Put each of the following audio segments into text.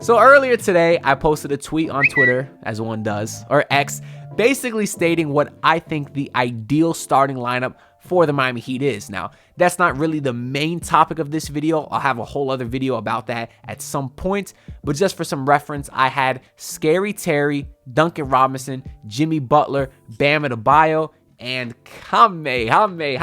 So earlier today, I posted a tweet on Twitter, as one does, or X, basically stating what I think the ideal starting lineup for the Miami Heat is. Now, that's not really the main topic of this video. I'll have a whole other video about that at some point. But just for some reference, I had Scary Terry, Duncan Robinson, Jimmy Butler, Bam Adebayo, and Jaime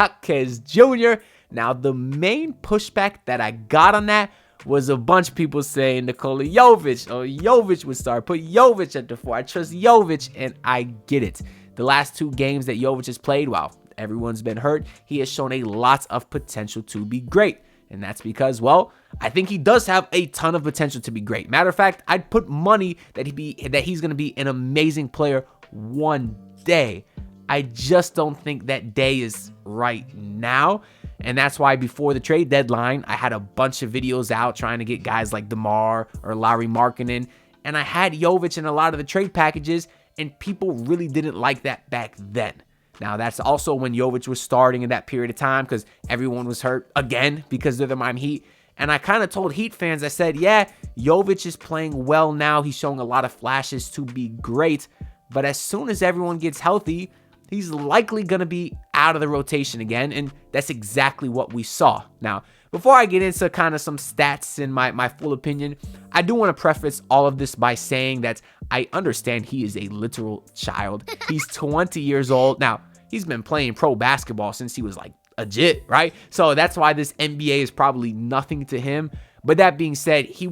Jr. Now, the main pushback that I got on that was a bunch of people saying Nikola Jovic, or Jovic would start. Put Jovic at the 4. I trust Jovic, and I get it. The last 2 games that Jovic has played, while everyone's been hurt, he has shown a lot of potential to be great. And that's because, well, I think he does have a ton of potential to be great. Matter of fact, I'd put money that he's going to be an amazing player one day. I just don't think that day is right now. And that's why before the trade deadline, I had a bunch of videos out trying to get guys like DeMar or Lauri Markkanen. And I had Jovic in a lot of the trade packages, and people really didn't like that back then. Now, that's also when Jovic was starting in that period of time because everyone was hurt again because they're the Miami Heat. And I kind of told Heat fans, I said, yeah, Jovic is playing well now. He's showing a lot of flashes to be great. But as soon as everyone gets healthy, he's likely going to be out of the rotation again, and that's exactly what we saw. Now, before I get into kind of some stats and my full opinion, I do want to preface all of this by saying that I understand he is a literal child. He's 20 years old. Now, he's been playing pro basketball since he was like a jit, right? So that's why this NBA is probably nothing to him. But that being said, he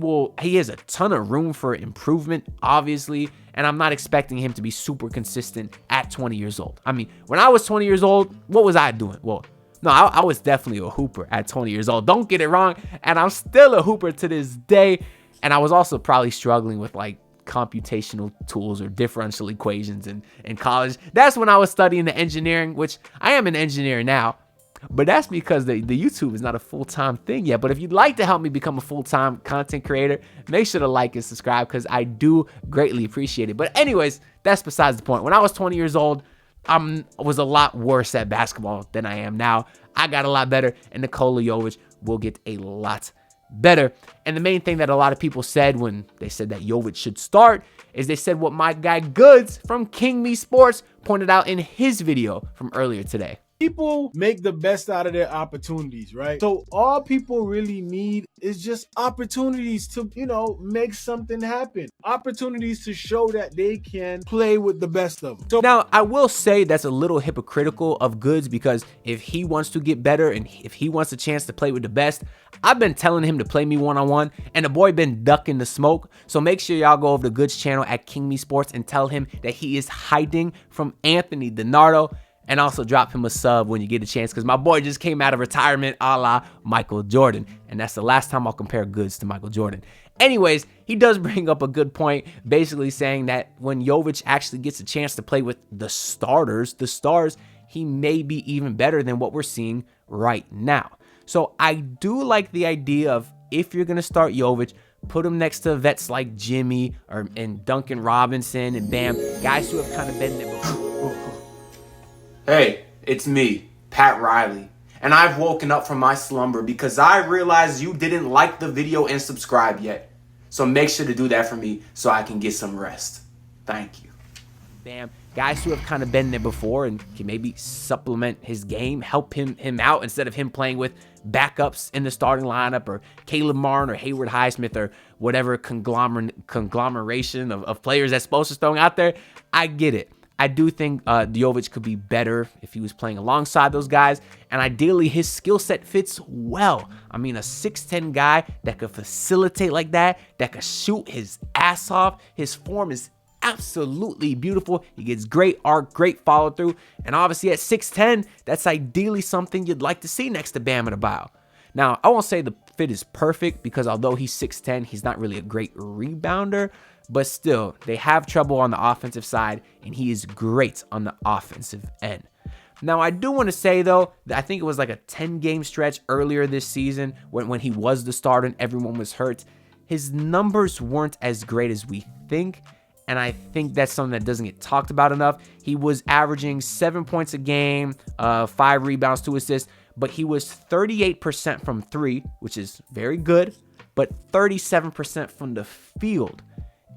has a ton of room for improvement, obviously, and I'm not expecting him to be super consistent at 20 years old. I mean, when I was 20 years old, what was I doing? Well, no, I was definitely a hooper at 20 years old. Don't get it wrong, and I'm still a hooper to this day, and I was also probably struggling with like computational tools or differential equations in college. That's when I was studying the engineering, which I am an engineer now. But that's because the YouTube is not a full-time thing yet. But if you'd like to help me become a full-time content creator, make sure to like and subscribe because I do greatly appreciate it. But anyways, that's besides the point. When I was 20 years old, I was a lot worse at basketball than I am now. I got a lot better, and Nikola Jovic will get a lot better. And the main thing that a lot of people said when they said that Jovic should start is they said what my guy Goods from King Me Sports pointed out in his video from earlier today. People make the best out of their opportunities, right? So all people really need is just opportunities to, make something happen. Opportunities to show that they can play with the best of them. So now I will say that's a little hypocritical of Goods because if he wants to get better and if he wants a chance to play with the best, I've been telling him to play me one-on-one and the boy been ducking the smoke. So make sure y'all go over to Goods channel at King Me Sports and tell him that he is hiding from Anthony DiNardo. And also drop him a sub when you get a chance because my boy just came out of retirement a la Michael Jordan. And that's the last time I'll compare Goods to Michael Jordan. Anyways, he does bring up a good point, basically saying that when Jovic actually gets a chance to play with the stars, he may be even better than what we're seeing right now. So I do like the idea of if you're going to start Jovic, put him next to vets like Jimmy and Duncan Robinson and Bam, guys who have kind of been there before. Hey, it's me, Pat Riley, and I've woken up from my slumber because I realized you didn't like the video and subscribe yet. So make sure to do that for me so I can get some rest. Thank you. Bam, guys who have kind of been there before and can maybe supplement his game, help him out instead of him playing with backups in the starting lineup or Caleb Martin or Hayward Highsmith or whatever conglomeration of players that Spoelstra's throwing out there. I get it. I do think Jovic could be better if he was playing alongside those guys, and ideally his skill set fits well. I mean, a 6'10 guy that could facilitate like that could shoot his ass off. His form is absolutely beautiful. He gets great arc, great follow through, and obviously at 6'10, that's ideally something you'd like to see next to Bam Adebayo. Now, I won't say the fit is perfect because although he's 6'10, he's not really a great rebounder. But still, they have trouble on the offensive side, and he is great on the offensive end. Now, I do want to say, though, that I think it was like a 10-game stretch earlier this season when he was the starter and everyone was hurt. His numbers weren't as great as we think, and I think that's something that doesn't get talked about enough. He was averaging 7 points a game, 5 rebounds, 2 assists, but he was 38% from 3, which is very good. but 37% from the field.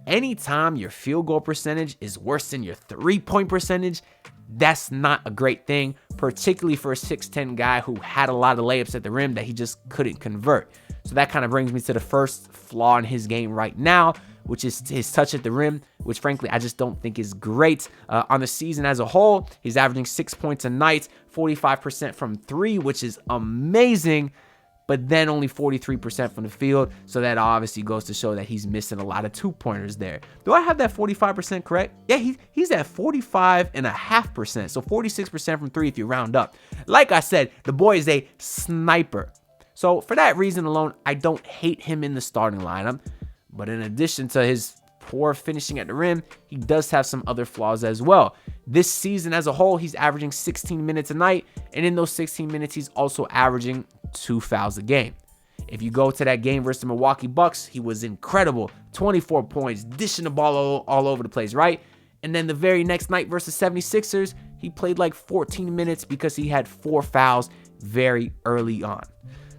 Anytime your field goal percentage is worse than your 3-point percentage, that's not a great thing, particularly for a 6'10 guy who had a lot of layups at the rim that he just couldn't convert. So that kind of brings me to the first flaw in his game right now, which is his touch at the rim, which frankly I just don't think is great. On the season as a whole, he's averaging 6 points a night, 45% from 3, which is amazing, but then only 43% from the field. So that obviously goes to show that he's missing a lot of 2-pointers there. Do I have that 45% correct? Yeah, he's at 45.5%. So 46% from 3 if you round up. Like I said, the boy is a sniper. So for that reason alone, I don't hate him in the starting lineup. But in addition to his poor finishing at the rim, he does have some other flaws as well. This season as a whole, he's averaging 16 minutes a night, and in those 16 minutes, he's also averaging 2 fouls a game. If you go to that game versus the Milwaukee Bucks, he was incredible. 24 points, dishing the ball all over the place, right? And then the very next night versus 76ers, he played like 14 minutes because he had 4 fouls very early on.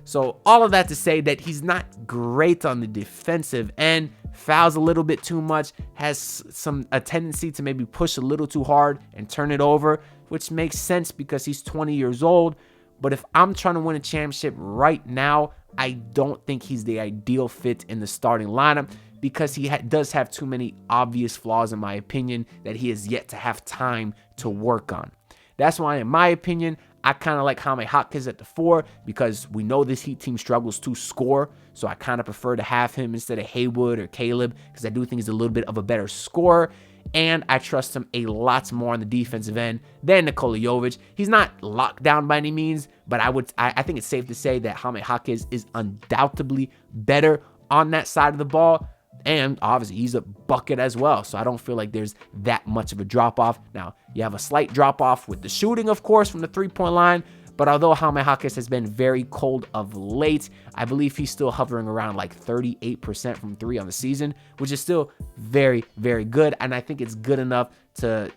So all of that to say that he's not great on the defensive end, fouls a little bit too much, has a tendency to maybe push a little too hard and turn it over, which makes sense because he's 20 years old. But if I'm trying to win a championship right now, I don't think he's the ideal fit in the starting lineup because he does have too many obvious flaws, in my opinion, that he has yet to have time to work on. That's why, in my opinion, I kind of like Jaime Jaquez at the 4 because we know this Heat team struggles to score. So I kind of prefer to have him instead of Haywood or Caleb because I do think he's a little bit of a better scorer. And I trust him a lot more on the defensive end than Nikola Jovic. He's not locked down by any means, but I think it's safe to say that Jaime Jaquez is undoubtedly better on that side of the ball. And obviously, he's a bucket as well. So I don't feel like there's that much of a drop-off. Now, you have a slight drop-off with the shooting, of course, from the 3-point line. But although Jaime Jaquez has been very cold of late, I believe he's still hovering around like 38% from 3 on the season, which is still very, very good. And I think it's good enough to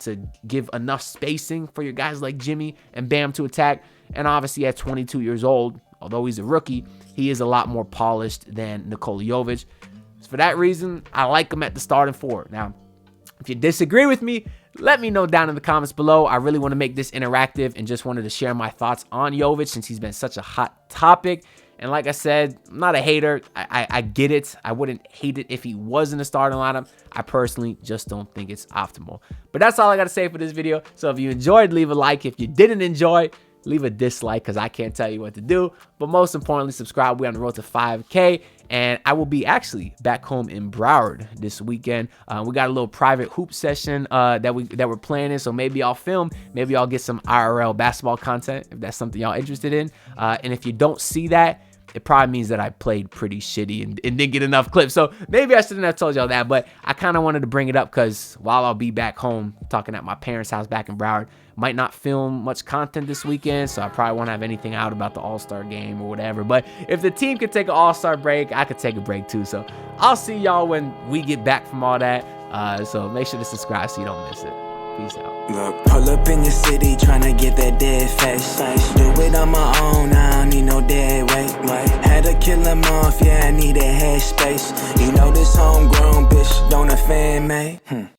give enough spacing for your guys like Jimmy and Bam to attack. And obviously, at 22 years old, although he's a rookie, he is a lot more polished than Nikola Jovic. So for that reason, I like him at the starting 4. Now, if you disagree with me, let me know down in the comments below. I really want to make this interactive and just wanted to share my thoughts on Jovic since he's been such a hot topic. And like I said, I'm not a hater. I get it. I wouldn't hate it if he was in the starting lineup. I personally just don't think it's optimal. But that's all I got to say for this video. So if you enjoyed, leave a like. If you didn't enjoy, leave a dislike because I can't tell you what to do. But most importantly, subscribe. We're on the road to 5K. And I will be actually back home in Broward this weekend. We got a little private hoop session that we're planning. So maybe I'll film. Maybe I'll get some IRL basketball content if that's something y'all interested in. And if you don't see that, it probably means that I played pretty shitty and didn't get enough clips. So maybe I shouldn't have told y'all that. But I kind of wanted to bring it up because while I'll be back home talking at my parents' house back in Broward, might not film much content this weekend, so I probably won't have anything out about the All-Star game or whatever. But if the team could take an All-Star break, I could take a break too. So I'll see y'all when we get back from all that. So make sure to subscribe so you don't miss it. Peace out. Look, pull up in your city tryna get that dead face. Do it on my own, I don't need no dead weight. Had to kill him off, yeah, I need a head space. You know this homegrown bitch don't offend me.